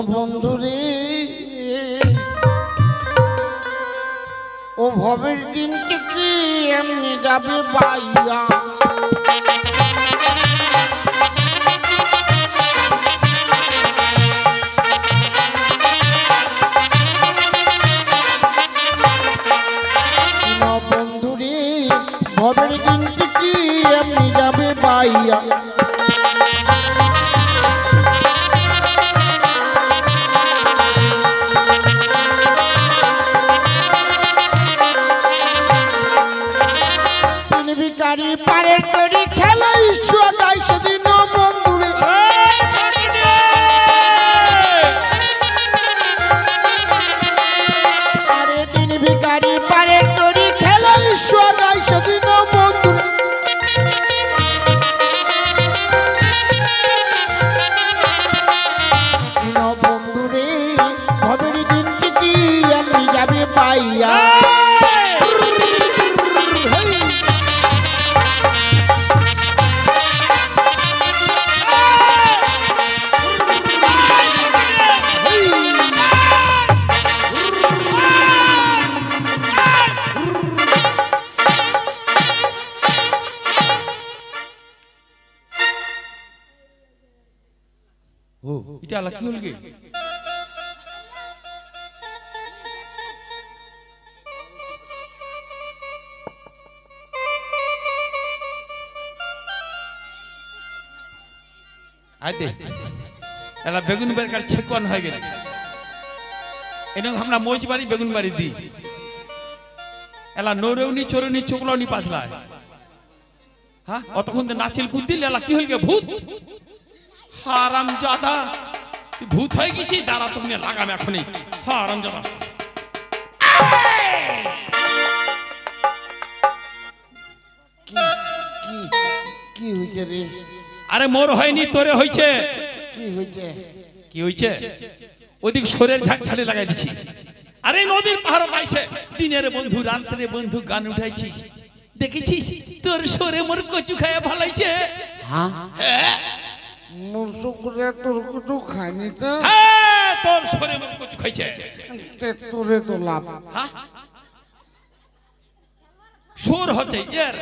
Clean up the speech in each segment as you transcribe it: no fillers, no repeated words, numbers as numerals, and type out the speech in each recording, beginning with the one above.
বন্ধুরে ও ভবের দিনটি কি এমনি যাবে বাইয়া বন্ধুরে ভবের দিনটি কি এমনি যাবে বাইয়া ভিখারি পারের তরি খেলা ঈশ্বর দায় সেদিন বন্ধুরে আরে দিন ভিখারি পারের তরি খেলা ঈশ্বর দায় সেদিন বন্ধুরে বন্ধুরে ভবের দিনটি কি আমি যাবে পাইয়া এটা আলা কি হলগে আইতে এলা বেগুন বাড়ি কার ছেকন হয়ে গেল এনং আমরা মজ বাড়ি বেগুন বাড়ি দি এলা নরৌনি চরৌনি চোকলাউনি পাছলা হ্যাঁ অতক্ষণ নাচিল কুদ্দিল এলা কি হলগে ভূত হারাম জাদা ভূত হয়ে গেছি দাঁড়া তুমি লাগাম এখনই হারাম জাদা কি হইছে রে আরে মোর হয়নি তোরে হইছে কি হইছে কি হইছে ওদিক সরের ঝাঁকঝাড়ি লাগাই দিছি আরে নদীর পাহাড় পাইছে দিনের বন্ধু রাত্রে বন্ধু গান উঠাইছিস দেখেছিস তোর সরে মোর কচু খায়া ভালাইছে হ্যাঁ মোর শুকরে তোর কচু খাইনি তো হ্যাঁ তোর সরে মোর কচু খাইছে তোরে তো লাভ হ্যাঁ সর হচ্ছে এর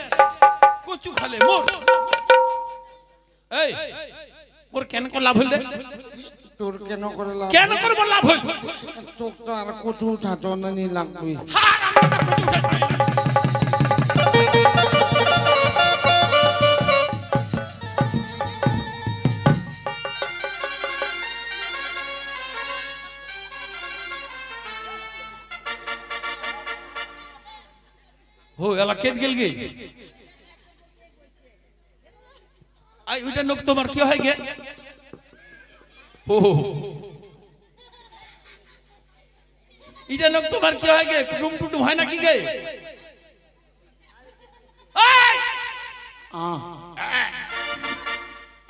কচু খালে মোর এই মোর কেন কো লাভ হইল তোর কেন করে লাভ কেন করব লাভ হইল তোর তো আর কচু উঠাতো না নি লাগবে হারাম কচু উঠাই हो एला केद गेल गे आई उटा नक तोमार কি হয় গে ও ইটা নক তোমার কি হয় গে টুম টুম হয় নাকি গে এই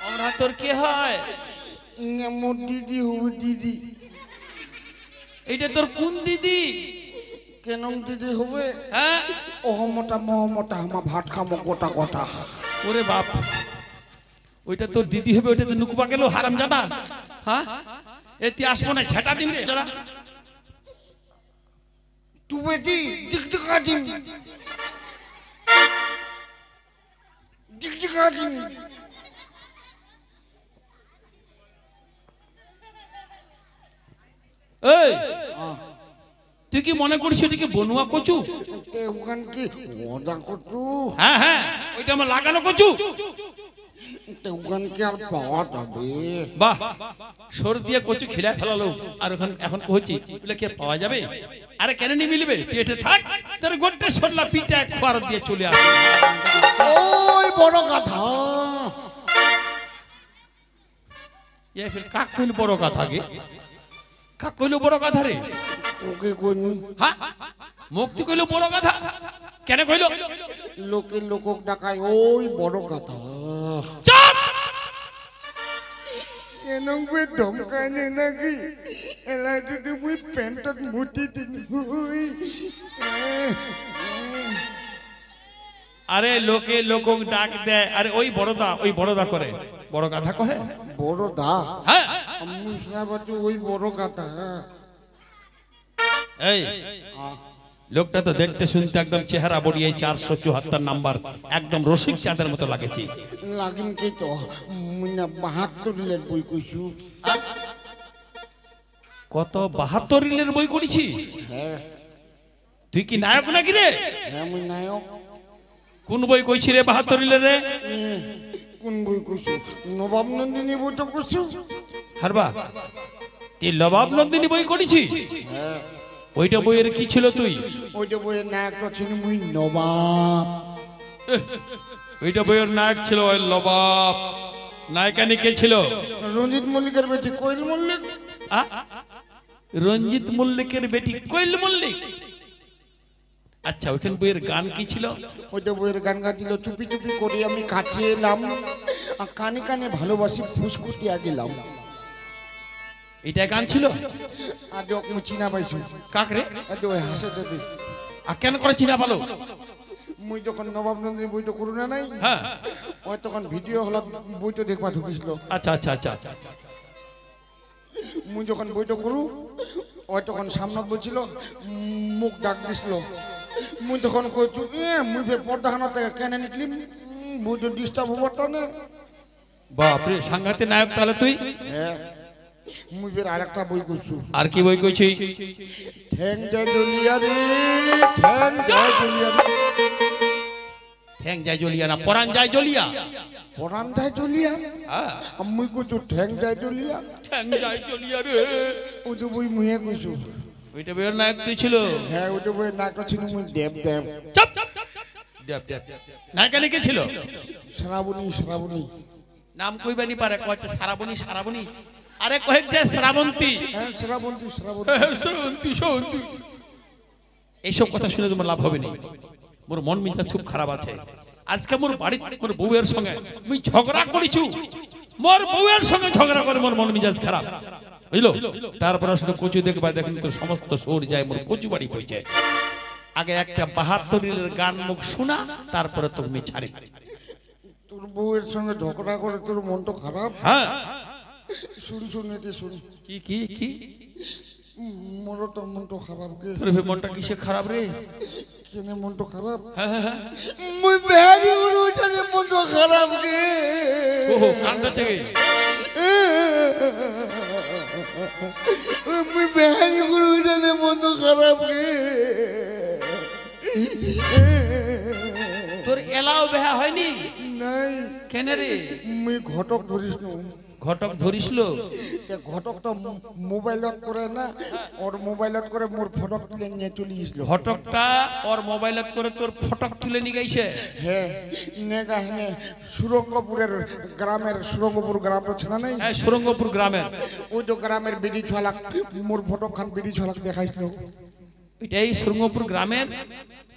আমরা তোর কি হয় মোর দিদি হবে দিদি এইটা তোর কোন দিদি কেন দিদি হবে হ্যাঁ ওহমটা মহমটা আমা ভাত খামো গোটা গোটা ওরে বাপ ওইটা তোর দিদি হবে ওইটা তো নুকুবা গেল হারামজাদা হ্যাঁ এতি আসবো না ঝাঁটা দিন রে জরা তু বেটি টিকটিকা দিন টিকটিকা দিন এই তুই কি মনে করিস এটাকে বনুয়া কচু ওখান কি মজা কচু হ্যাঁ হ্যাঁ ওইটা আমার লাগানো কচু ওখান কি আর পাওয়া যাবে বাহ সর দিয়ে কচু খিলা ফেলালো আর ওখান এখন কইছি বলে কি পাওয়া যাবে আরে কেন নি মিলবে পেটে থাক তোর গোটে সরলা পিটা খোয়ার দিয়ে চলে আসে ওই বড় কথা এ ফির কাক কইল বড় কথা গে কাক কইল বড় কথা রে ওকে কোন হ্যাঁ মুক্তি কইল বড় কথা কেন কইল লোকে লোকক ডাকায় ওই বড় কথা চুপ এনংবে ধমকানে নাকি এলা যদি মুই প্যান্টত মুটি দিন হই আরে লোকে লোকক ডাক দেয় আরে ওই বড়দা করে বড় কথা কহে বড় দা হ্যাঁ মুই শোনা পাচ্ছি ওই বড় কথা। এই লোকটা তো দেখতে শুনতে একদম চেহারা বড়িয়ে 474 নাম্বার একদম রসিক চাঁদের মতো লাগেছে। লাগিন কি তো মুই না 72 রিলের বই কইছু। কত 72 রিলের বই করেছি? হ্যাঁ। তুই কি নায়ক নাকি রে? হ্যাঁ মুই নায়ক। কোন বই কইছি রে 72 রিলের রে? কোন বই কইছু? নবাব নন্দিনী বইটা কইছু? হারবা তুই নবাব নন্দিনী বই করেছি? হ্যাঁ। ওইটা বইয়ের কি ছিল তুই? ওইটা বইয়ের নায়কটা ছিল মুই নবাব। ওইটা বইয়ের নায়ক ছিল ওই নবাব। নায়িকানি কে ছিল? রঞ্জিত মল্লিকের বেটি কোয়েল মল্লিক। রঞ্জিত মল্লিকের বেটি কোয়েল মল্লিক। আচ্ছা ওইখান বইয়ের গান কি ছিল? ওইটা বইয়ের গান গাছিল চুপি চুপি করে আমি কাছে এলাম, আর কানে কানে ভালোবাসি ফুসকুটিয়া গেলাম। এটা গান ছিল? আর যখন মুই চিনা পাইছি। কাকরে? এত ওই হাসে দেবে। আর কেন করে চিনা পালো? মুই যখন নবাব নন্দিনী বইটা করু না নাই, হ্যাঁ ওই তখন ভিডিও হল বইটা দেখবা ঢুকিছিল। আচ্ছা আচ্ছা আচ্ছা। মুই যখন বইটা করু ওই তখন সামনে বলছিল, মুখ ডাক দিছিল। মুই তখন কইছু মুই ফের পর্দাখানা থেকে কেন নিকলি, বইটা ডিস্টার্ব হবার টানে। বাপরে সাংঘাতে নায়ক তাহলে তুই। হ্যাঁ মুই ফের আরেকটা বই কইছু। আর কি বই কইছি? ঠ্যাং যায় জ্বলিয়া রে, ঠ্যাং যায় জ্বলিয়া রে। ঠ্যাং যায় জ্বলিয়া না পরাণ যায় জ্বলিয়া? পরাণ যায় জ্বলিয়া? হ্যাঁ মুই কইছু ঠ্যাং যায় জ্বলিয়া। ঠ্যাং যায় জ্বলিয়া রে। ওই তো বই মুইয়ে কইছু। ওইটা বইয়ের নায়ক তুই ছিল? হ্যাঁ ওইটা বই নাটক ছিল মুই দেব দেব। চুপ দেব দেব। নায়িকানি কে ছিল? শ্রাবণী শ্রাবণী। নাম কইবানি পারে কচ্ছে শ্রাবণী শ্রাবণী। আরে কহেক যে শ্রাবন্তী। হ্যাঁ শ্রাবন্তী শ্রাবন্তী। শ্রাবন্তী শ্রাবন্তী। এইসব কথা শুনে তোমার লাভ হবে না। মোর মন মেজাজ খুব খারাপ আছে। আজকে মোর বাড়ি মোর বউয়ের সঙ্গে আমি ঝগড়া করেছু। মোর বউয়ের সঙ্গে ঝগড়া করে মোর মন মেজাজ খারাপ বুঝলো। তারপরে শুধু কচু দেখবা দেখুন তোর সমস্ত সুর যায় মোর কচু বাড়ি পৌঁছে। আগে একটা 72 রিলের গান মুখ শোনা, তারপরে তুমি ছাড়ি। তোর বউয়ের সঙ্গে ঝগড়া করে তোর মন তো খারাপ? হ্যাঁ শুন শুন এটি শুন। কি কি কি? মোর তো মন তো খারাপ গে। তোর মনটা কিসে খারাপ রে? কেনে মন তো খারাপ? হ্যাঁ হ্যাঁ হ্যাঁ। মুই বেহারি উড়ু জানে মন তো খারাপ গে। ওহো কান্দাছে গে। মুই বেহারি উড়ু জানে মন তো খারাপ গে। তোর এলাও বেহা হয়নি? নাই। কেন রে? মুই ঘটক ধরিস না। ঘটক ধরিসলো? ঘটকটা মোবাইলত করে না, ওর মোবাইলত করে মোর ফটক তুলে নিয়ে চলে গেছিল। ঘটকটা ওর মোবাইলত করে তোর ফটক তুলে নিয়ে গেছে? হ্যাঁ নেগা হেনে সুরঙ্গপুরের গ্রামের, সুরঙ্গপুর গ্রাম আছে না নাই? হ্যাঁ সুরঙ্গপুর গ্রামের। ওই তো গ্রামের বিড়ি ছলাক মোর ফটক খান বিড়ি ছলাক দেখাইছিল। এটাই সুরঙ্গপুর গ্রামের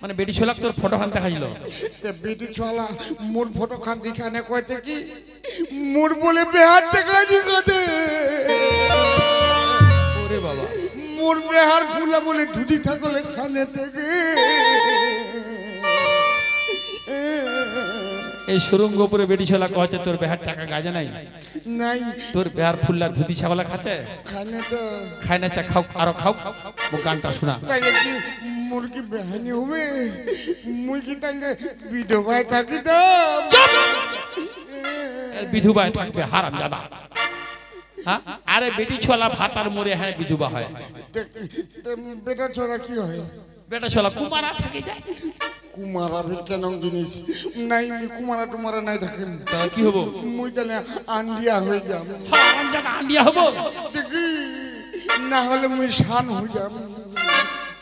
মানে বেটি ছোলাক তোর ফটো খান দেখাইছিল। বেটি ছলা মোর ফটো খান দেখানে কয়েছে কি মোর বলে বেহার দেখাইছি কাতে। ওরে বাবা মোর বেহার ফুলা বলে ধুতি থাকলে খানে থেকে। এই সুরঙ্গপুরে বেটি ছোলা কয়েছে তোর বেহার টাকা গাজে নাই? নাই। তোর বেহার ফুল্লা ধুতি ছাগলা খাচ্ছে? খানে তো খায় না চা খাও আরো খাও। ও গানটা শোনা। তাইলে কি মোর কি বেহানি হবে? মুই কি তাইলে বিধবায় থাকি তো? বিধুবায় থাকবে হারাম দাদা। হ্যাঁ আরে বেটি ছোলা ভাতার মোরে হ্যাঁ বিধবা হয়। বেটা ছোড়া কি হয়? বেটা ছোলা কুমারা থাকে যায়। কুমারা ফির কেন জিনিস নাই? কুমারা টুমারা নাই থাকেন। তা কি হবো? মুই তাহলে আন্ডিয়া হয়ে যাব। হারাম দাদা আন্ডিয়া হবো? দেখি না হলে মুই শান হয়ে যাব।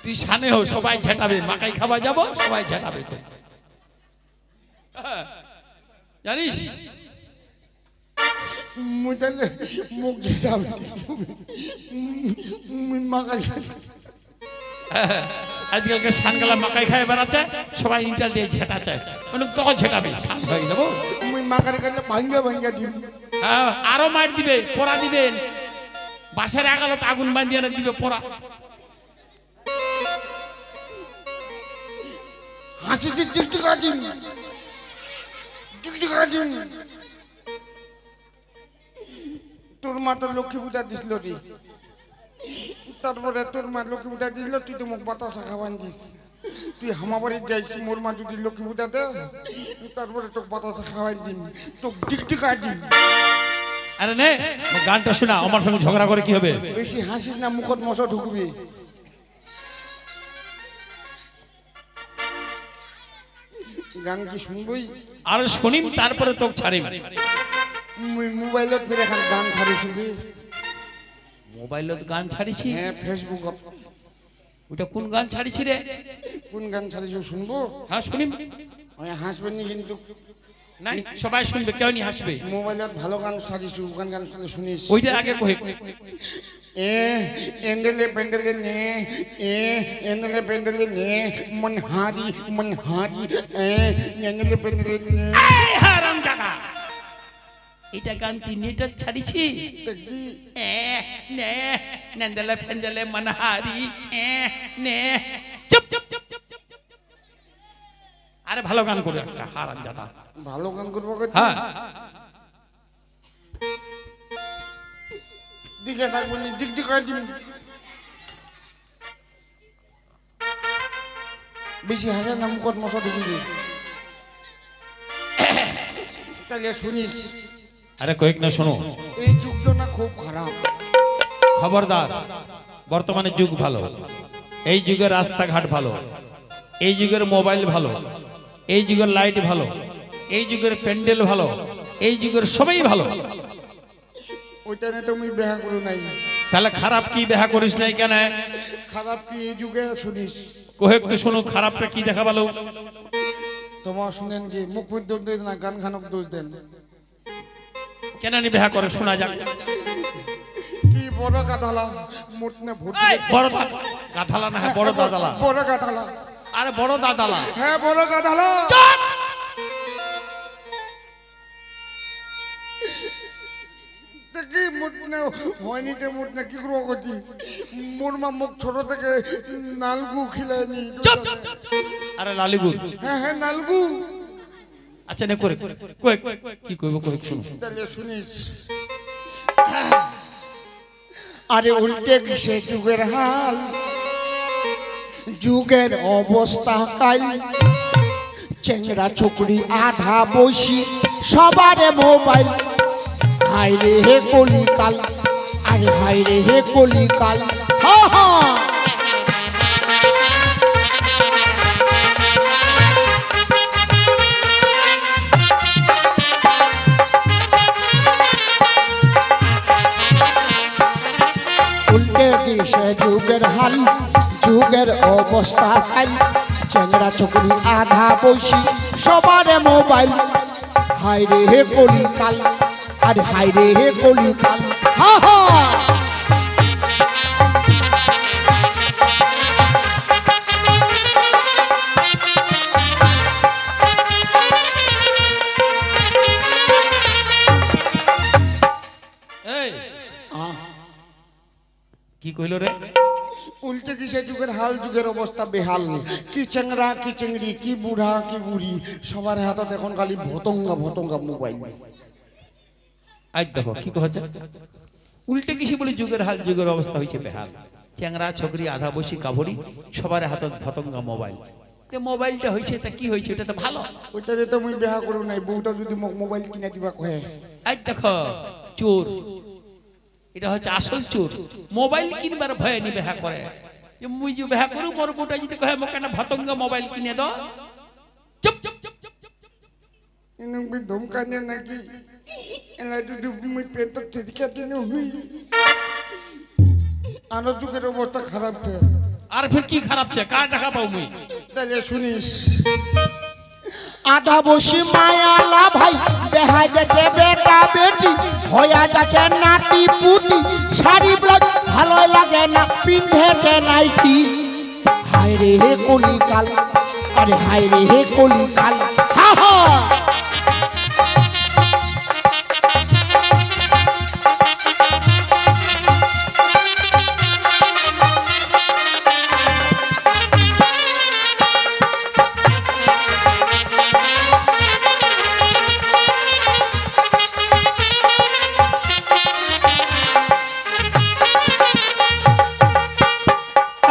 তুই শানে হো, সবাই ঝেটাবে। মাকাই খাওয়া যাব, সবাই ঝেটাবে তো জানিস। মুই তাহলে মুখ ঝেটাবে। মুই মাকাই আজকালকে শানগালা মাকাই খায় বেড়াচ্ছে, সবাই ইন্টাল দিয়ে ঝেটাচ্ছে। মানে তখন ঝেটাবে, শান হয়ে যাবো। মুই মাকারি কাছে ভাঙ্গা ভাঙ্গা দিব। আরো মার দিবে, পোড়া দিবেন। বাসার আগালত আগুন বান্ধিয়ে দিবে পোড়া। হাসিতে টিকটিকা দিন, টিকটিকা দিন। তোর মা তো লক্ষ্মী পূজা দিছিল রে, তারপরে তোর মা লক্ষ্মী পূজা দিল, তুই তো মুখ বাতাসা খাওয়ান দিস। তুই হামাবাড়ির যাইস, মোর মা যদি লক্ষ্মী পূজা দে, তারপরে তোকে বাতাসা খাওয়াই দিন, তোকে টিকটিকাই দিন। আরে নে গানটা শোনা, আমার সঙ্গে ঝগড়া করে কি হবে? বেশি হাসিস না, মুখত মশা ঢুকবি। গান কি শুনবই? আরে শুনিম তারপরে তোকে ছাড়িম। মুই মোবাইলত ফিরে এখন গান ছাড়িস রে। মোবাইলত গান ছাড়িছি? হ্যাঁ, ফেসবুক। ওটা কোন গান ছাড়িছি রে? কোন গান ছাড়িস শুনবো? হ্যাঁ শুনিম। আমি হাসবেন নি কিন্তু। নাই সবাই শুনবে, কেউ নি হাসবে। মোবাইলত ভালো গান ছাড়িস, গান গান শুনিস। ওইটা আগে কহে। এ এন্ডেলে পেন্ডেলে নে, এ এন্ডেলে পেন্ডেলে নে, মন হারি এ এন্ডেলে পেন্ডেলে নে। এই হারামজাদা, এটা গান তুই নেটত ছাড়িছি? এ নে নেন্দেলে ফেন্দেলে মনহারি এ নে। চুপ চুপ চুপ চুপ চুপ। আরে ভালো গান করে একটা, হারামজাদা। ভালো গান করবো? হ্যাঁ দিকে থাকবো নি, দিক দিক করে দিবি। বেশি হাজার না, মুখত মশা ঢুকবি। তাহলে শুনিস। আরে কয়েক না শোনো, এই যুগটা না খুব খারাপ। খবরদার, বর্তমানে যুগ ভালো, এই যুগের রাস্তাঘাট ভালো, এই যুগের মোবাইল ভালো, এই যুগের লাইট ভালো, এই যুগের প্যান্ডেল ভালো, এই যুগের সবাই ভালো। ওইটা নিয়ে তুমি বেহা করো নাই। তাহলে খারাপ কি দেখা করিস নাই কেন? খারাপ কি এই যুগে শুনিস? কোহেক তো শোনো, খারাপটা কি দেখা ভালো? তোমার শুনেন কি মুখ দোষ দেন না, গান খানক দোষ দেন। কেন নি বেহা করে শোনা যাক। কি বড় গাধালা মুটনে ভোট। বড় গাধালা না, বড় দাদালা। বড় গাধালা। আরে বড় দাদালা। হ্যাঁ বড় গাধালা। কি মুটনে হয়নি তে মুটনে কি করবো করছি? মোর মা মুখ ছোট থেকে নালগু খিলায়নি। আরে লালিগুল। হ্যাঁ হ্যাঁ নালগু। আচ্ছা নে করে কয়েক কি কইব কয়েক শুনো। তাহলে শুনিস। আরে উল্টে গেছে যুগের হাল, যুগের অবস্থা কাল, চেংড়া চুকরি আধা বসি সবারে মোবাইল। হাই রে হে কলিকাল, আরে হাই রে হে কলিকাল। হা হা উল্টে গেছে যুগের হাল, যুগের অবস্থা কাল, চেংড়া চুকরি আধা বসি সবারে মোবাইল। হাই রে হে কলিকাল, আরে হাই রে হে কলিকাল। হা হা কি কইল রে? উল্টে কিসে যুগের হাল, যুগের অবস্থা বেহাল। কি চেংড়া কি চেংড়ি, কি বুড়া কি বুড়ি, সবার হাতত এখন খালি ভতঙ্গা ভতঙ্গা মোবাইল। আজ দেখো কি কহছে, উল্টে কিসে বলে যুগের হাল, যুগের অবস্থা হয়েছে বেহাল। চ্যাংরা ছকরি আধা বসি কাভরি সবার হাতত ভতঙ্গা মোবাইল। তে মোবাইলটা হয়েছে তা কি হয়েছে? ওটা তো ভালো। ওইটারে তো মুই বেহা করু নাই, বউটা যদি মোক মোবাইল কিনে দিবা কহে। আজ দেখো চোর, এটা হচ্ছে আসল চোর। মোবাইল কিনবার ভয়ে নি বেহা করে। যে মুই যে বেহা করু, মোর বউটা যদি কহে মোক একটা ভতঙ্গা মোবাইল কিনে দাও, চুপ চুপ চুপ চুপ চুপ চুপ। এনবি ধমকানে নাকি এলা যদি মুই পেট থেকে দিনে হুই। আর যুগের অবস্থা খারাপ থে। আর ফির কি খারাপ ছে? কার দেখা পাও মুই? তাহলে শুনিস। আধা বসি মায়ালা ভাই, বেহাই যাচ্ছে বেটা বেটি, হইয়া যাচ্ছে নাতি পুতি, শাড়ি ব্লাউজ ভালো লাগে না, পিন্ধেছে নাইটি। হায় রে হে কলিকাল, আরে হায় রে হে কলিকাল। হা হা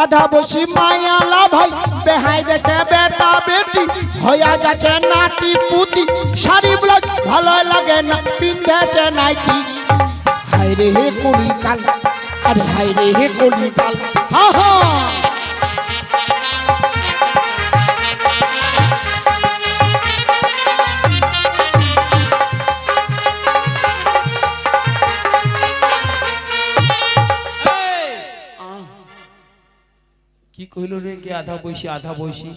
আধা বসি মায়ালা ভাই বেহাই গেছে বেটা বেটি হইয়া যাচ্ছে নাতি পুতি শাড়ি ব্লাউজ ভালো লাগে না পিন্ধেছে নাইটি হায় রে হে কলিকাল আরে হায় রে হে কলিকাল হা হা কি কইল রে কি আধা বয়সী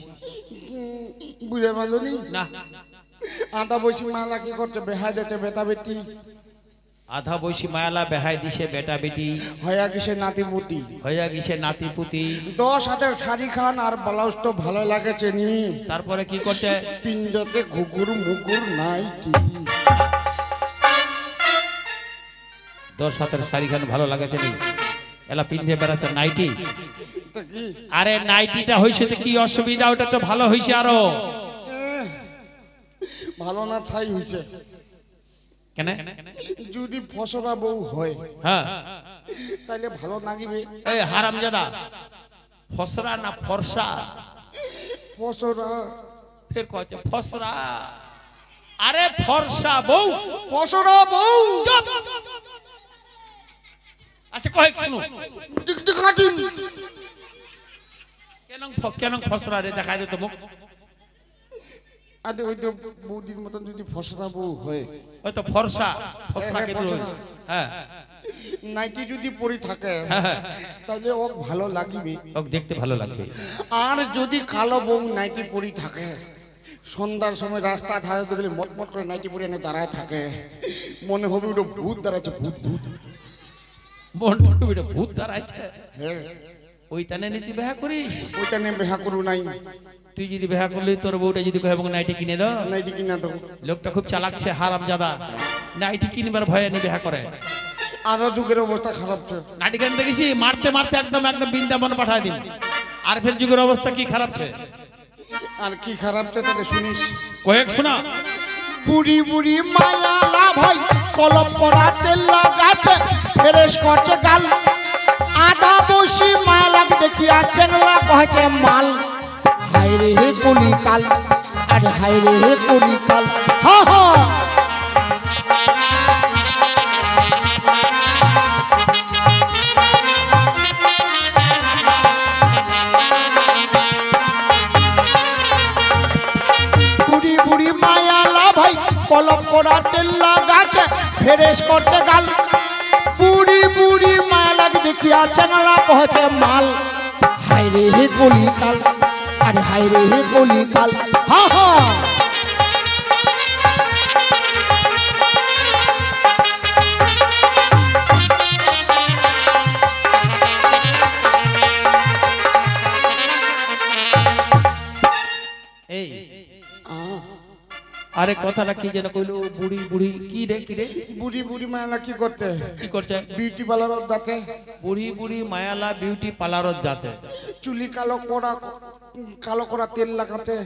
বুঝে পারলো নি না আধা বসি মালা কি করছে বেহাই যাচ্ছে বেটা বেটি আধা বয়সী মায়ালা বেহাই দিছে বেটা বেটি হইয়া গেছে নাতি পুতি হইয়া গেছে নাতি পুতি 10 হাতের শাড়ি খান আর ব্লাউজ তো ভালো লাগেছে নি তারপরে কি করছে পিণ্ডতে ঘুঘুর মুগুর নাইটি 10 হাতের শাড়িখান ভালো লাগেছে নি এলা পিন্ধে বেড়াচ্ছে নাইটি তো কি আরে নাইটিটা হইছে তো কি অসুবিধা ওটা তো ভালো হইছে আরো ভালো না ছাই হইছে কেন যদি ফসরা বউ হয় হ্যাঁ তাহলে ভালো লাগিবে এই হারামজাদা ফসরা না ফরসা ফসরা ফের কইছে ফসরা আরে ফরসা বউ ফসরা বউ চুপ আচ্ছা কই শুনো দিক দিকাটিন কেন ফসরা রে দেখাই দে তো মুখ আদে ওই তো বউদির মতন যদি ফসরা বউ হয় ওই তো ফরসা ফসরা হ্যাঁ, কে ফর্সা। হ্যাঁ নাইটি যদি পরি থাকে তাহলে ও ভালো লাগিবে ওকে দেখতে ভালো লাগবে আর যদি কালো বউ নাইটি পরি থাকে সন্ধ্যার সময় রাস্তা ধারে দেখলে মটমট করে নাইটি পরে এনে দাঁড়ায় থাকে মনে হবে ওটা ভূত দাঁড়াচ্ছে ভূত ভূত মনটা খুব এটা ভূত দাঁড়াইছে হ্যাঁ ওই তানে নীতি বেহা করিস ওইটা নিয়ে বেহা করু নাই তুই যদি বেহা করলি তোর বউটা যদি কহে এবং নাইটি কিনে দাও নাইটি কিনা তো লোকটা খুব চালাকছে হারামজাদা নাইটি কিনবার ভয়ে নি বেহা করে আরো যুগের অবস্থা খারাপ ছে নাইটি কেন দেখেছি মারতে মারতে একদম বৃন্দাবন পাঠায় দিন আর ফের যুগের অবস্থা কি খারাপ ছে আর কি খারাপ ছে তাহলে শুনিস কয়েক শোনা বুড়ি বুড়ি মায়ালা ভাই কলম করা তেল লাগাচ্ছে ফ্রেশ করছে গাল আধা বসি মায়ালাক দেখিয়া চেংলা কহেছে মাল হায় রে হে কলিকাল আরে হায় রে হে কলিকাল হা হা বুড়ি বুড়ি মায়ালা ভাই কলম করা তেল লাগাচ্ছে ফ্রেশ করছে গাল বুড়ি বুড়ি মায়ালাক দেখিয়া চেংলা কহেছে মাল হায় রে হে কলিকাল আরে হায় রে হে কলিকাল হা হা এই আরে কথাটা কি যেন কইলো বুড়ি বুড়ি কি রে বুড়ি বুড়ি মায়ালা কি করতে কি করছে বিউটি পার্লার যাচ্ছে বুড়ি বুড়ি মায়ালা বিউটি পার্লারত যাচ্ছে চুলি কালো করা তেল লাগাতে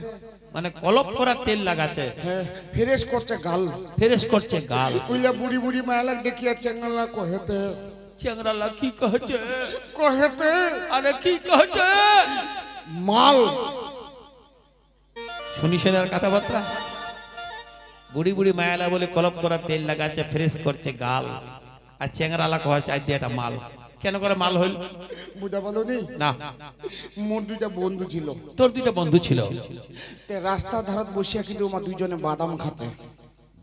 মানে কলপ করা তেল লাগাচ্ছে হ্যাঁ ফ্রেশ করছে গাল ফ্রেশ করছে গাল ওইলা বুড়ি বুড়ি মায়ালাক দেখিয়া চেঙ্গালা কহেতে চেংরালা কি কহছে কহেতে আরে কি কহছে মাল শুনিস এর কথাবার্তা বুড়ি বুড়ি মায়ালা বলে কলপ করা তেল লাগাচ্ছে ফ্রেশ করছে গাল আর চেংরালা কহছে আজ দিয়ে এটা মাল কেন করে মাল হইল বুঝা বলো নি না মোর দুইটা বন্ধু ছিল তোর দুইটা বন্ধু ছিল তে রাস্তা ধারত বসিয়া কিন্তু আমার দুইজনে বাদাম খাতে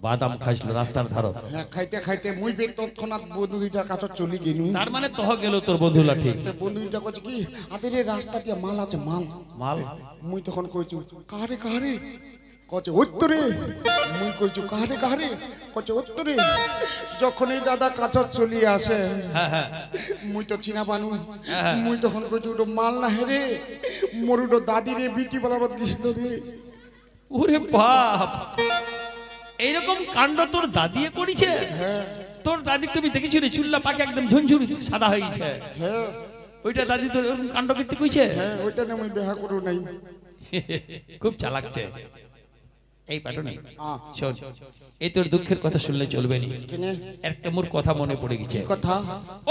বাদাম খাইছিল রাস্তার ধারত হ্যাঁ খাইতে খাইতে মুই বে তৎক্ষণাৎ বন্ধু দুইটার কাছে চলি গেলু তার মানে তহ গেল তোর বন্ধু লাঠি বন্ধু দুইটা কইছে কি আদের এই রাস্তা দিয়ে মাল আছে মাল মাল মুই তখন কইছি কারে কারে কচে উত্তরে মুই কইছি কারে কারে কচে উত্তরে যখন এই দাদা কাছে চলি আসে হ্যাঁ হ্যাঁ মুই তো চিনা বানু মুই তখন কইছি ওটা মাল না হেরে মোর ওটা দাদি রে বিটি বলার গেছিল রে ওরে বাপ এইরকম কাণ্ড তোর দাদিয়ে করেছে হ্যাঁ তোর দাদি তুমি দেখেছি রে চুল্লা পাকে একদম ঝুনঝুরি সাদা হয়ে গেছে হ্যাঁ ওইটা দাদি তোর এরকম কাণ্ড করতে কইছে হ্যাঁ ওইটা না মুই বিয়া করু নাই খুব চালাকছে এই পাটো নেই আ শোন এই তোর দুঃখের কথা শুনলে চলবে না কেনে একটা মোর কথা মনে পড়ে গেছে কথা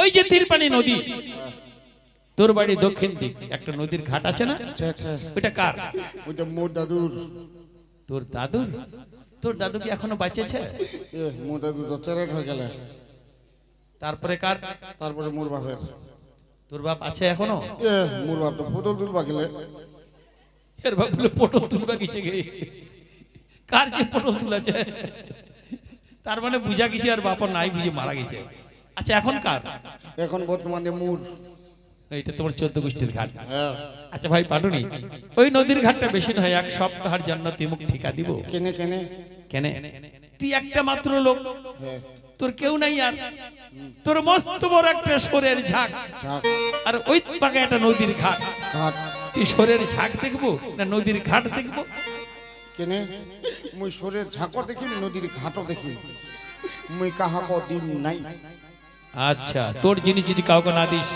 ওই যে তিরপানি নদী তোর বাড়ি দক্ষিণ দিক একটা নদীর ঘাট আছে না, আচ্ছা আচ্ছা, ওইটা কার? ওইটা মোর দাদুর। তোর দাদুর? তোর দাদু কি এখনো বাঁচেছে? মোর দাদু তো চেরেট হয়ে গেলে। তারপরে কার? তারপরে মোর বাপের। তোর বাপ আছে এখনো? মোর বাপ তো পটল তুলবা গেলে। এর বাপ বলে পটল তুলবা গেছে গে। কার যে পটল তুলেছে? তার মানে বুঝা গেছে আর বাপ নাই, বুঝে মারা গেছে। আচ্ছা এখন কার? এখন বর্তমানে মোর। এইটা তোমার 14 গোষ্ঠীর ঘাট। আচ্ছা ভাই পাটুনি, ওই নদীর ঘাটটা বেশি নয়, এক সপ্তাহের জন্য তুই মুখ ঠিকা দিব। কেনে কেনে কেনে? তুই একটা মাত্র লোক, তোর কেউ নাই, আর তোর মস্ত বড় একটা সরের ঝাঁক, আর ওই পাকে একটা নদীর ঘাট। তুই সরের ঝাঁক দেখবো না নদীর ঘাট দেখবো? কেনে মুই সরের ঝাঁকও দেখি, নদীর ঘাটও দেখি, মুই কাহাক দিন নাই। আচ্ছা তোর জিনিস যদি কাউকে না দিস,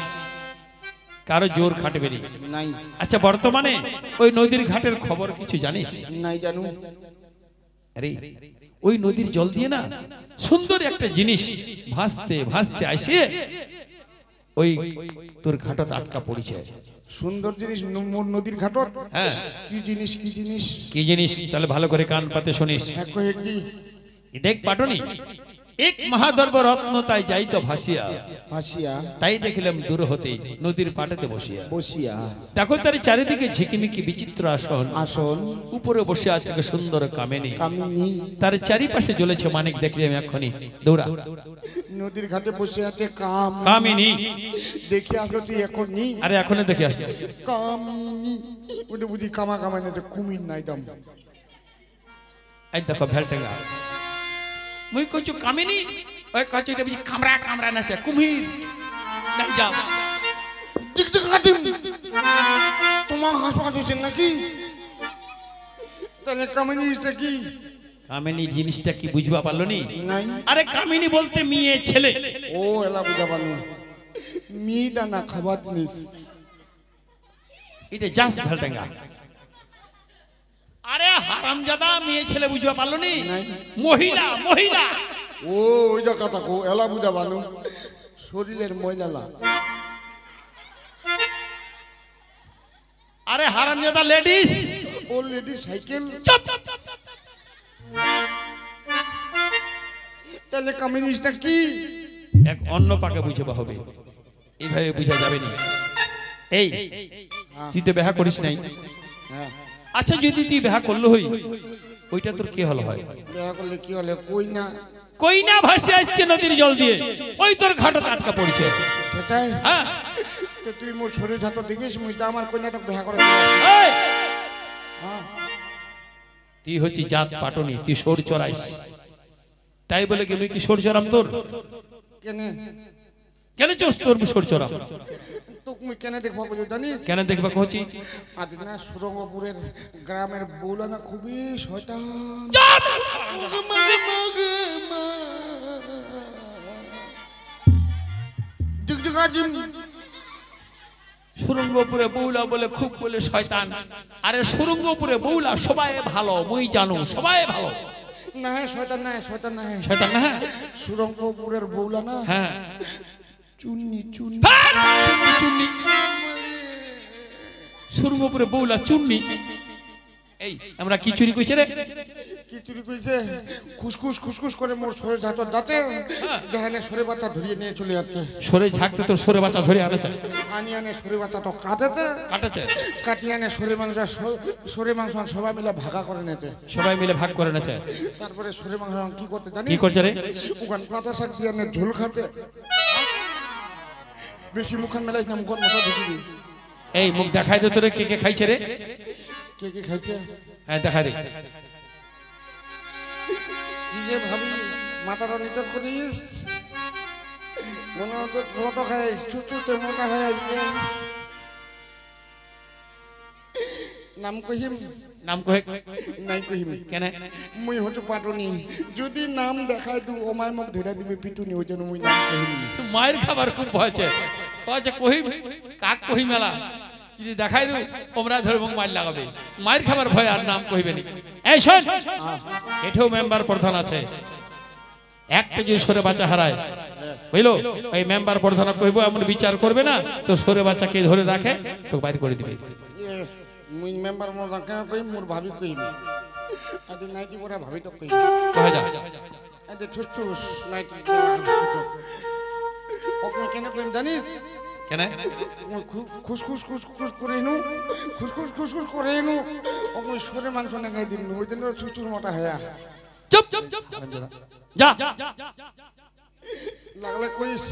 কারো জোর খাটবে নাই। আচ্ছা বর্তমানে ওই নদীর ঘাটের খবর কিছু জানিস? নাই জানু। আরে ওই নদীর জল দিয়ে না সুন্দর একটা জিনিস ভাসতে ভাসতে আসে ওই তোর ঘাটত আটকা পড়েছে। সুন্দর জিনিস মোর নদীর ঘাটত? হ্যাঁ। কি জিনিস কি জিনিস? কি জিনিস? তাহলে ভালো করে কান পাতে শুনিস। দেখ পাটনি, এক মহাদর্ব রত্ন তাই যাইতো ভাসিয়া, ভাসিয়া তাই দেখিলাম দূর হতে নদীর পাটেতে বসিয়া। বসিয়া দেখো তার চারিদিকে ঝিকিমিকি বিচিত্র আসন, আসন উপরে বসে আছে সুন্দর কামিনী। কামিনী তার চারিপাশে জ্বলেছে মানিক, দেখলাম এক্ষুনি দৌড়া। নদীর ঘাটে বসে আছে কামিনী। দেখে আসলো তুই এখন নি? আরে এখনই দেখে আসলো কামিনী। ওটা বুঝি কামা কামাই না, কুমির নাই দাম। এই দেখো ভেলটেঙ্গা, মুই কইছো কামিনী, ওই কইছো এটা বুঝি কামরা কামরা নাচে, কুমির নাই যাও। ঠিক ঠিক কাটিম তোমার হাসপাতাল নাকি? তাহলে কামিনী জিনিসটা কি? কামিনী জিনিসটা কি বুঝবা পারলো নি? নাই। আরে কামিনী বলতে মেয়ে ছেলে। ও এলা বুঝা পারলো, মেয়েটা না খাবার জিনিস। এটা জাস ভেলটেঙ্গা। আরে হারামজাদা, মেয়ে ছেলে বুঝবা পারলো নি? মহিলা মহিলা। ও ওইটা কথা কো, এলা বুঝা পারলো, শরীরের ময়লা। আরে হারামজাদা লেডিস। ও লেডি সাইকেল। চুপ। তাহলে কামিনীটা কি? এক অন্য পাকে বুঝবা হবে, এইভাবে বুঝা যাবে না। এই তুই তো বিয়ে করিস নাই? হ্যাঁ। আচ্ছা যদি তুই বিয়ে করলো হই, ওইটা তোর কি হলো হয়? বিয়ে করলে কি হলে? কই না। কই না ভাসে আসছে নদীর জল দিয়ে, ওই তোর ঘাটত আটকা পড়েছে। হ্যাঁ। তুই মোর শরীর ধাতো দেখিস, মুই তো আমার কন্যাটা বিয়ে করে। তুই হচ্ছি জাত পাটনি, তুই সোর চড়াইস, তাই বলে কি মুই কি সোর চড়াম তোর? কেনে কেন চোস তোর সোর চড়াম? তোকে মুই কেনে দেখবো জানিস? কেন দেখবা কহছি? আজ না সুরঙ্গপুরের গ্রামের বউলা না খুবই শয়তান। সুরঙ্গপুরে বউলা বলে খুব বলে শয়তান। আরে সুরঙ্গপুরে বউলা সবাই ভালো, মুই জানো সবাই ভালো। না শয়তান না, শয়তান না, শয়তান না। সুরঙ্গপুরের বউলা না, হ্যাঁ চুন্নি চুন্নি চুন্নি। সুরঙ্গপুরে বউলা চুন্নি। এই আমরা কি চুরি কইছে রে? কি চুরি কইছে? খুসখুস খুসখুস করে মোর সরে যাতো যাচ্ছে, যেখানে সরে বাচ্চা ধরিয়ে নিয়ে চলে যাচ্ছে। সরে ঝাঁকতে তোর সরে বাচ্চা ধরে আনেছে, আনি আনে সরে বাচ্চা তো কাটেছে, কাটিয়ে আনে সরে মাংস সবাই মিলে ভাগা করে নিয়েছে। সবাই মিলে ভাগ করে নেছে। তারপরে সরে মাংস কি করতে জানিস? কি করছে রে? ওখান পাতা শাক দিয়ে আনে ঝোল খাতে। বেশি মুখান মেলাইস না, মুখান মশা ঢুকিবি। এই মুখ দেখাই দে তোরে, কে কে খাইছে রে? কে কে খাইছে? হ্যাঁ দেখা দে। কি যে ভাবি মাথাটা নিতে করিস, মনে হতো ছোটো খাইস, চুচুতে মোটা হয়ে আসবে। নাম কহিম? নাম কহে নাই কহিম। কেন? মুই হচ্ছে পাটনি, যদি নাম দেখাই দু ওমায় মুখ ধরে দিবে পিটুনি, ওই জন্য মুই নাম কহিম। মায়ের খাবার খুব ভয়ছে, কয়েছে কহিম কাক কহি মেলা, যদি দেখাই দু ওমরা ধরে মুখ মার লাগাবে। মায়ের খাবার ভয় আর নাম কহিবে নি। এই শোন, এঠেও মেম্বার প্রধান আছে, একটা যদি সরে বাচ্চা হারায় বুঝলো এই মেম্বার প্রধান কইব এমন বিচার করবে না তো সরে বাচ্চাকে ধরে রাখে তো বাইর করে দিবে মুই মেম্বার মোর কেন কই মোর ভাবি কইবি আদি নাইটি পরে ভাবি তো কইবি কহে যা আদি ঠুস নাইটি ওকে কেন কইম জানিস কেন খুশ খুশ খুশ খুশ করে নু খুশ খুশ খুশ খুশ করে নু ওকে সরে মাংস না গাই দিন ওই জন্য ঠুস মোটা হয়া চুপ যা লাগলে কইস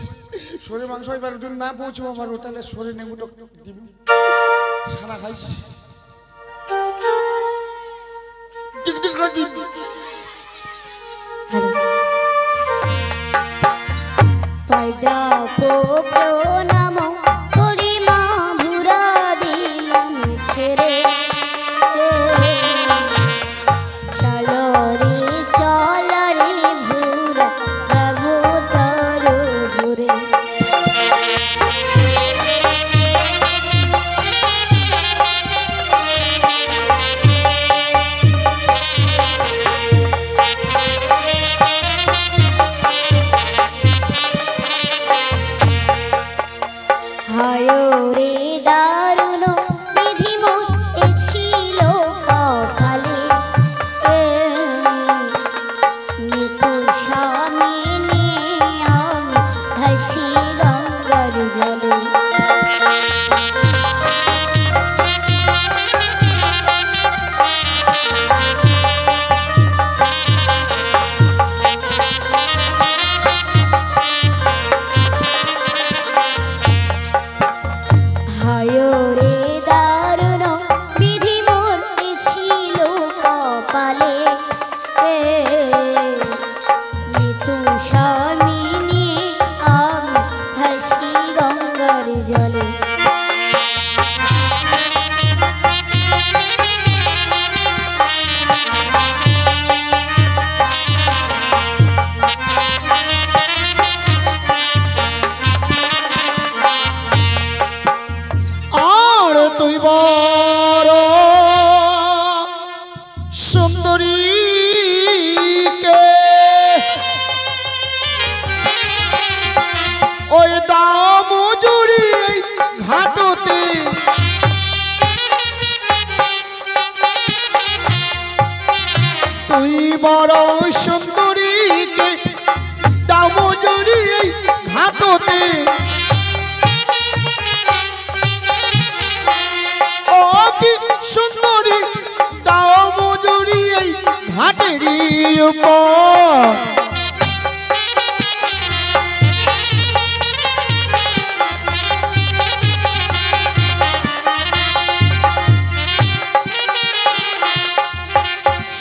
সরে মাংস এবার যদি না পৌঁছবো আমার তাহলে সরে নেবুটো দিব সারা খাইস টিক টিক করে দিব পয়দা প্রণাম করি মা ভুরা দিলাম ছেড়ে চলো রে ভুরা যাবো তোর ঘুরে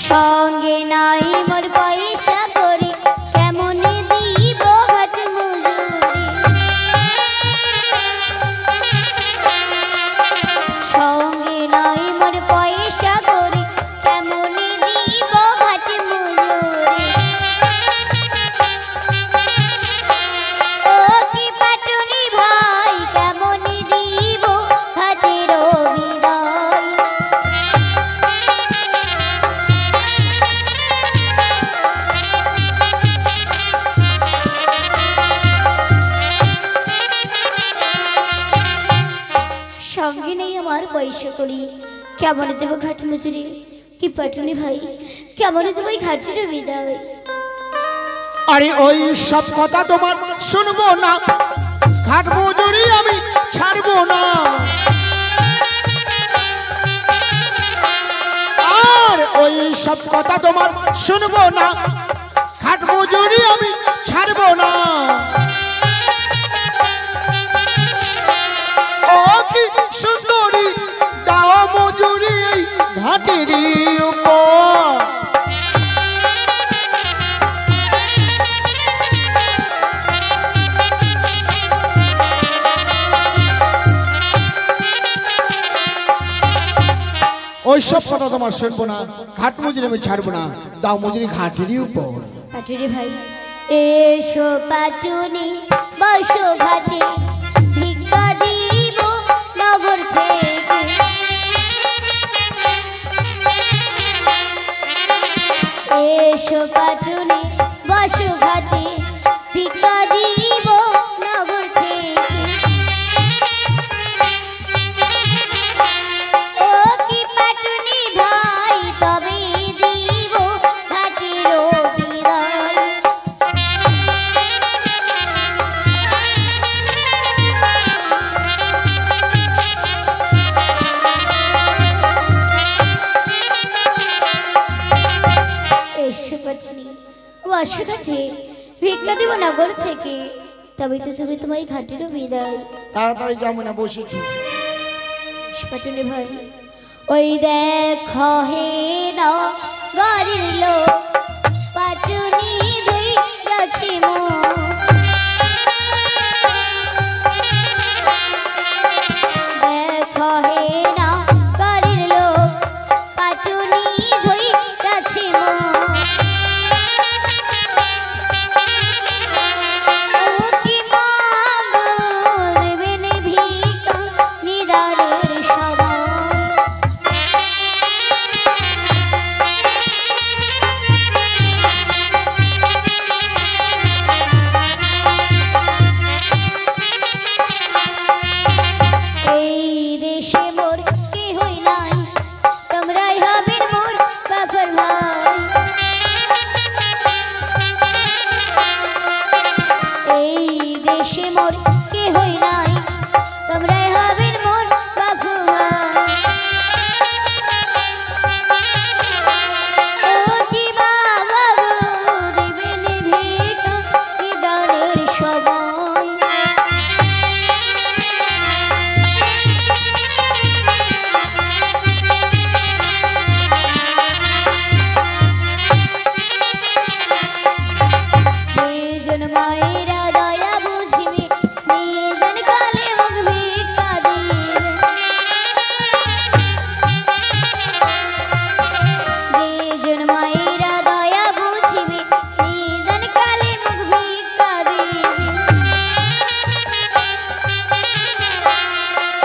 সঙ্গে নাই মোর পয়সা করি কেমন দিব ঘাট মজুরি সঙ্গে নাই মোর পয়সা করি কেমন দিব ঘাট মজুরি ও কি পাটুনি ভাই কেমন দিব ঘাটের বিদায় সঙ্গে নেই আমার পয়সা করি কেমন দেব ঘাট মজুরি কি পাটুনি ভাই কেমন দেব ওই ঘাটের বিদায় আরে ওই সব কথা তোমার শুনবো না ঘাট মজুরি আমি ছাড়বো না আর ওই সব কথা তোমার শুনবো না ঘাট মজুরি আমি ছাড়বো না ও কি সুন্দরী দাও মজুরি এই ঘাটেরই উপর ওই সব কথা তোমার শুনবো না ঘাট মজুরি আমি ছাড়বো না দাও মজুরি ঘাটেরই উপর পাটুনি ভাই এসো পাটুনি বসো ঘাটে ভিক্ষা দিব নগর থেকে এসো পাটুনি বসো ঘাটে অশ্বঘাটে ভিক্ষা দিব নগর থেকে, তবে তো তুমি তোমার ঘাটেরও বিদায়। তাড়াতাড়ি যাবো না, বসেছি। পাটুনি ভাই ওই দেখো হে নগরের লোক পাটুনি দুই রাছি মো, দেখো হে নগরের লোক পাটুনি দুই রাছি মো, কি মাগো দেবেন ভিক্ষা নিদানের সময়। এই দেশে মোর কি হই নাই, তোমরাই হবেন মোর বাফর ভাই। এই দেশে মোর কি হই নাই, তোমরাই হবেন মোর বাফর ভাই। ও কি বাবা গো দেবেন ভিক্ষা নিদানের সময়। মায়েরা দয়া বুঝিবে, নিদান কালে মুখ ভিক্ষা দিবে। যেজন মায়েরা দয়া বুঝিবে, নিদান কালে মুখ ভিক্ষা দিবে।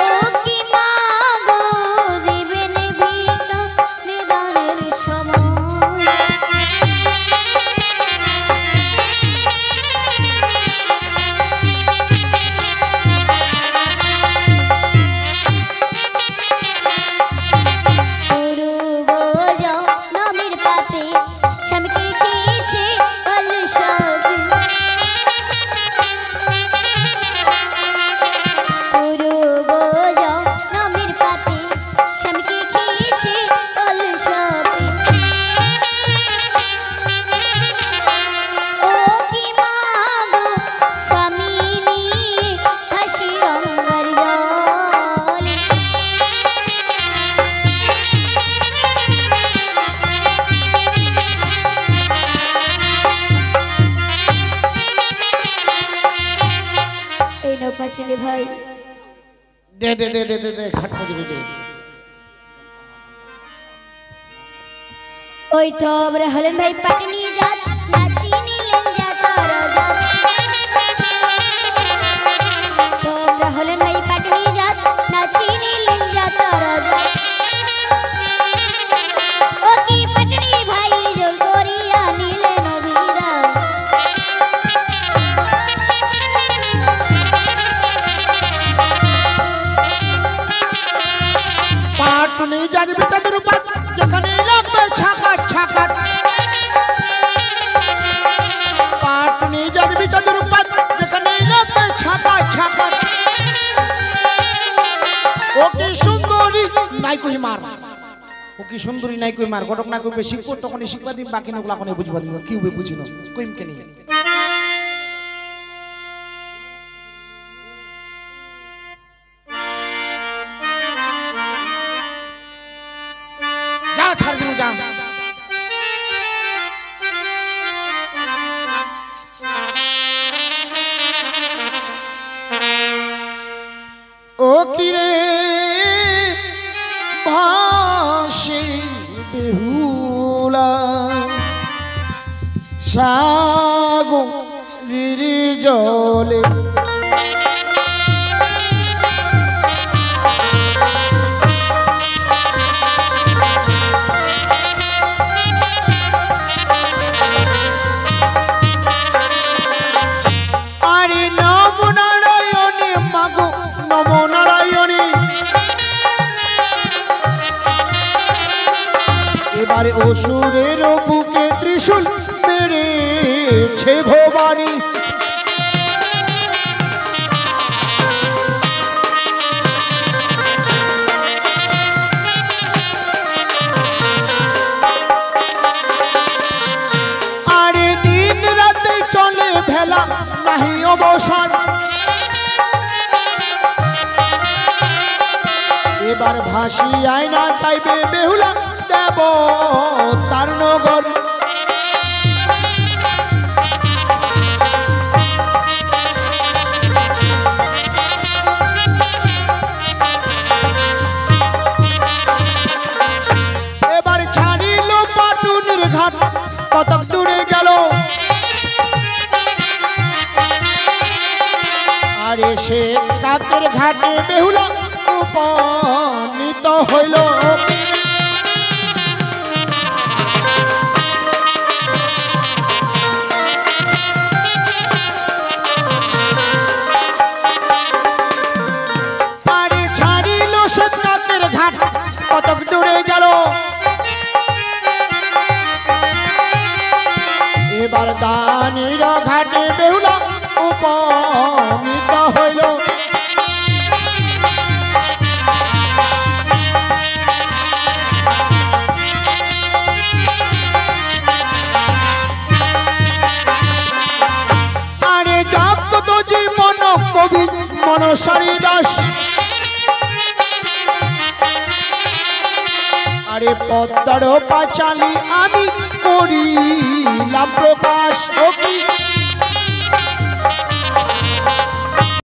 ও কি মাগো দিবেন ভিক্ষা নিদানের সময়। স্বামীকে খেয়েছে অলসবে, পূর্ব নামের পাতে স্বামীকে খেয়েছে অলসবে। ও কি মাগো স্বামী নিয়ে হাসি রঙ্গার জলে। এই নাও পাটুনি ভাই, দে দে দে দে দে দে, ঘাট মজুরি দে। ওই তো আমরা হলেন ভাই পাটুনি জাত, নাচি নিলেন জাতার জাত। তোমরা হলেন ভাই পাটুনি জাত, নাচি নিলেন জাতার জাত। ও কি পাটুনি ভাই জোর করিয়া নিলেন বিদায়। পাটুনি যাবি চাঁদের পাত, যেখানে লাগবে ছাকাত ছাকাত। পাটুনি যাবি চাঁদের পাত, যেখানে লাগবে ছাকাত ছাকাত। ও কি সুন্দরী নাই কই মার, ও কি সুন্দরী নাই কই মার। ঘটক না কইবে শিখবো, তখনই শিখবা দিম, বাকি নগুলা কোনে বুঝবা দিম, কি হবে বুঝিনো কইম কেনি। যা ছাড় দিন যা। ও কিরে ভাসে বেহুলা সাগরের জলে, আরে নম নারায়ণী মাগো নম নারায়ণী। এবারে অসুরের বুকে ত্রিশূল মেরেছে ভবানী। আরে অবসান। এবার ভাসি আয়না চাইবে বেহুলা দেব তার নগর। এবার ছাড়িল পাটুনির ঘাট, কতক দূরে গেল আরে সে কাকের ঘাটে বেহুলা উপনীত হইল। আরে ছাড়িল সে কাকের ঘাট, কতক দূরে গেল এবার দানির ঘাটে বেহুলা উপনীত হইল। আরে যাক তো জীবন কবি মনসারী দাস, আরে পদ্মার পাঁচালী আমি করিলাম প্রকাশ।